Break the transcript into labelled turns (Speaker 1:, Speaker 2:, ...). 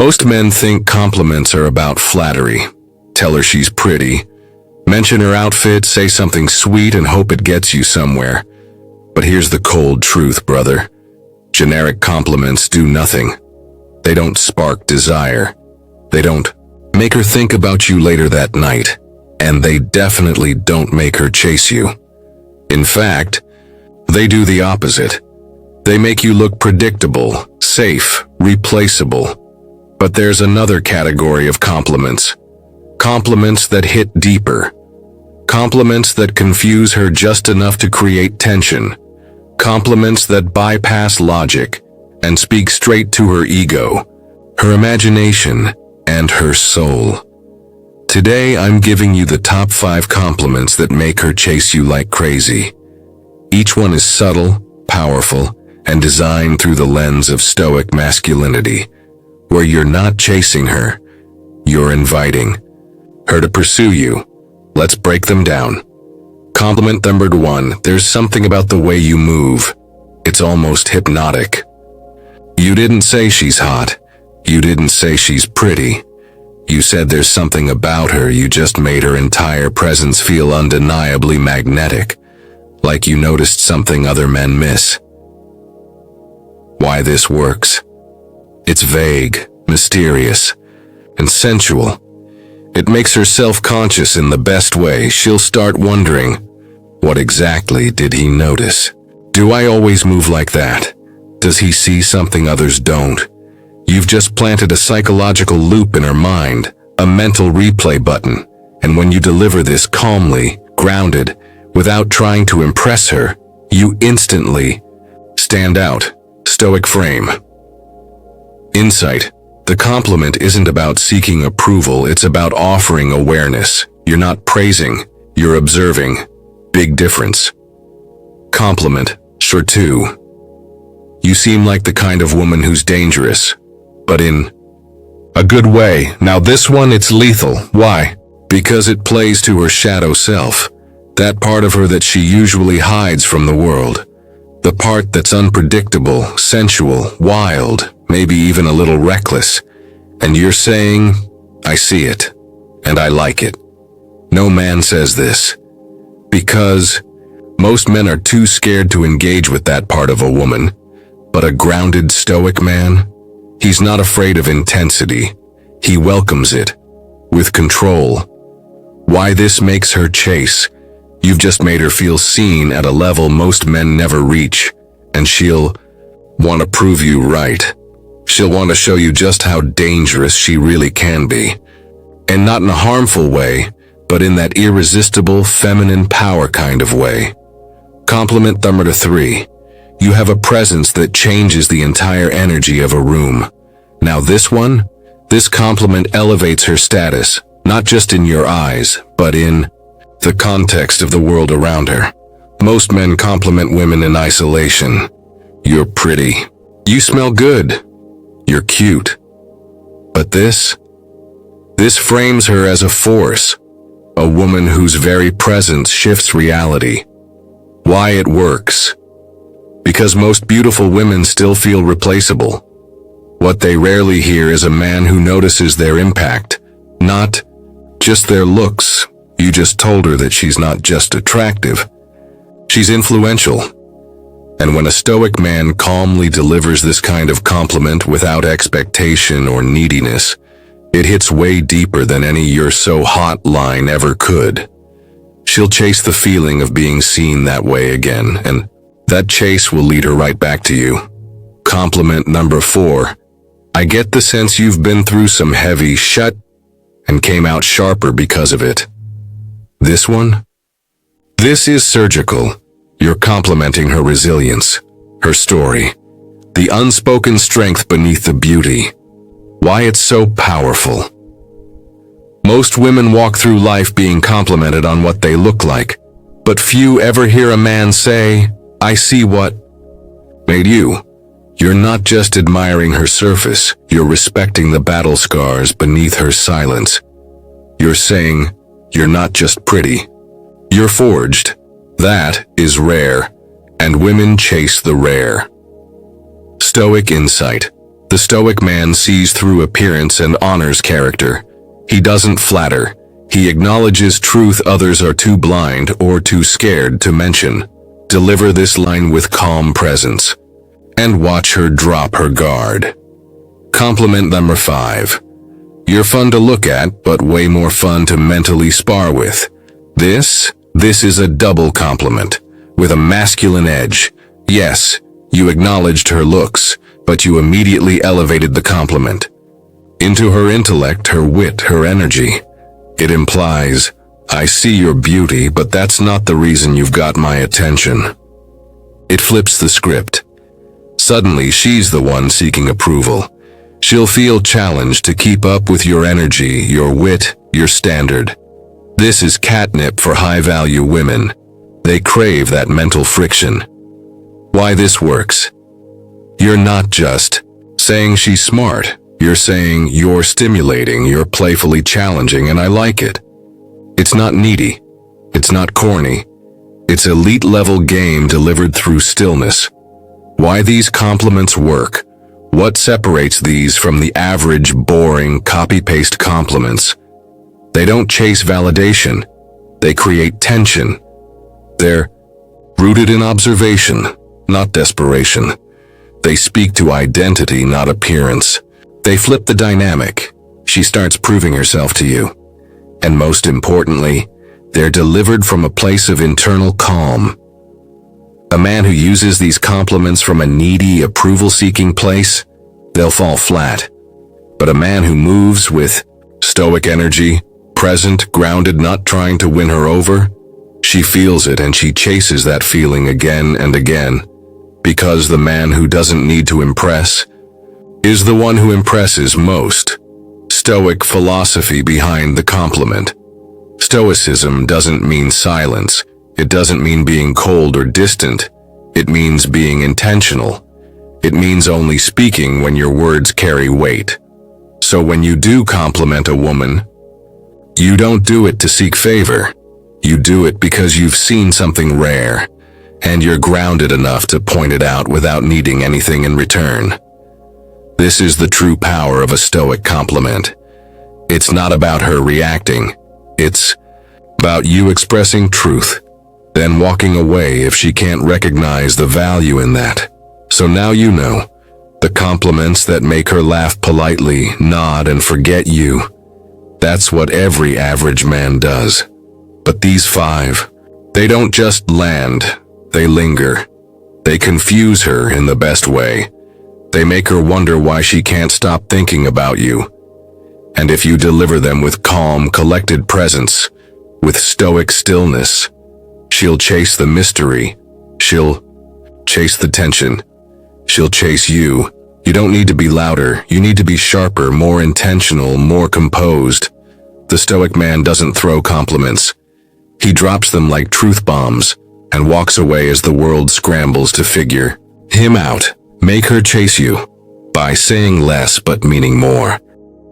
Speaker 1: Most men think compliments are about flattery. Tell her she's pretty, mention her outfit, say something sweet, and hope it gets you somewhere. But here's the cold truth, brother. Generic compliments do nothing. They don't spark desire. They don't make her think about you later that night. And they definitely don't make her chase you. In fact, they do the opposite. They make you look predictable, safe, replaceable. But there's another category of compliments. Compliments that hit deeper. Compliments that confuse her just enough to create tension. Compliments that bypass logic and speak straight to her ego, her imagination, and her soul. Today, I'm giving you the top 5 compliments that make her chase you like crazy. Each one is subtle, powerful, and designed through the lens of Stoic masculinity, where you're not chasing her, you're inviting her to pursue you. Let's break them down. Compliment number 1, there's something about the way you move. It's almost hypnotic. You didn't say she's hot. You didn't say she's pretty. You said there's something about her. You just made her entire presence feel undeniably magnetic, like you noticed something other men miss. Why this works? It's vague, mysterious, and sensual. It makes her self-conscious in the best way. She'll start wondering, what exactly did he notice? Do I always move like that? Does he see something others don't? You've just planted a psychological loop in her mind, a mental replay button, and when you deliver this calmly, grounded, without trying to impress her, you instantly stand out. Stoic frame. Insight. The compliment isn't about seeking approval, it's about offering awareness. You're not praising, you're observing. Big difference. Compliment. Sure too. You seem like the kind of woman who's dangerous, but in a good way. Now this one, it's lethal. Why? Because it plays to her shadow self. That part of her that she usually hides from the world. The part that's unpredictable, sensual, wild, maybe even a little reckless. And you're saying, I see it, and I like it. No man says this. Because most men are too scared to engage with that part of a woman. But a grounded Stoic man, he's not afraid of intensity. He welcomes it, with control. Why this makes her chase? You've just made her feel seen at a level most men never reach, and she'll want to prove you right. She'll want to show you just how dangerous she really can be. And not in a harmful way, but in that irresistible feminine power kind of way. Compliment number 3. You have a presence that changes the entire energy of a room. Now this compliment elevates her status, not just in your eyes, but in the context of the world around her. Most men compliment women in isolation. You're pretty. You smell good. You're cute. But this frames her as a force, a woman whose very presence shifts reality. Why it works? Because most beautiful women still feel replaceable. What they rarely hear is a man who notices their impact, not just their looks. You just told her that she's not just attractive, she's influential. And when a Stoic man calmly delivers this kind of compliment without expectation or neediness, it hits way deeper than any "you're so hot" line ever could. She'll chase the feeling of being seen that way again, and that chase will lead her right back to you. Compliment number 4. I get the sense you've been through some heavy shit and came out sharper because of it. This one? This is surgical. You're complimenting her resilience, her story, the unspoken strength beneath the beauty. Why it's so powerful. Most women walk through life being complimented on what they look like, but few ever hear a man say, I see what made you. You're not just admiring her surface, you're respecting the battle scars beneath her silence. You're saying, you're not just pretty, you're forged. That is rare, and women chase the rare. Stoic insight. The Stoic man sees through appearance and honors character. He doesn't flatter. He acknowledges truth others are too blind or too scared to mention. Deliver this line with calm presence, and watch her drop her guard. Compliment number 5. You're fun to look at, but way more fun to mentally spar with. This is a double compliment, with a masculine edge. Yes, you acknowledged her looks, but you immediately elevated the compliment into her intellect, her wit, her energy. It implies, I see your beauty, but that's not the reason you've got my attention. It flips the script. Suddenly, she's the one seeking approval. She'll feel challenged to keep up with your energy, your wit, your standard. This is catnip for high-value women. They crave that mental friction. Why this works? You're not just saying she's smart. You're saying you're stimulating, you're playfully challenging, and I like it. It's not needy. It's not corny. It's elite-level game delivered through stillness. Why these compliments work? What separates these from the average, boring, copy-paste compliments? They don't chase validation. They create tension. They're rooted in observation, not desperation. They speak to identity, not appearance. They flip the dynamic. She starts proving herself to you. And most importantly, they're delivered from a place of internal calm. A man who uses these compliments from a needy, approval-seeking place, they'll fall flat. But a man who moves with stoic energy, present, grounded, not trying to win her over, she feels it and she chases that feeling again and again. Because the man who doesn't need to impress is the one who impresses most. Stoic philosophy behind the compliment. Stoicism doesn't mean silence. It doesn't mean being cold or distant. It means being intentional. It means only speaking when your words carry weight. So when you do compliment a woman, you don't do it to seek favor. You do it because you've seen something rare, and you're grounded enough to point it out without needing anything in return. This is the true power of a stoic compliment. It's not about her reacting. It's about you expressing truth, then walking away if she can't recognize the value in that. So now you know, the compliments that make her laugh politely, nod, and forget you. That's what every average man does. But these 5, they don't just land, they linger. They confuse her in the best way. They make her wonder why she can't stop thinking about you. And if you deliver them with calm, collected presence, with stoic stillness, she'll chase the mystery. She'll chase the tension. She'll chase you. You don't need to be louder. You need to be sharper, more intentional, more composed. The stoic man doesn't throw compliments. He drops them like truth bombs and walks away as the world scrambles to figure him out. Make her chase you by saying less but meaning more.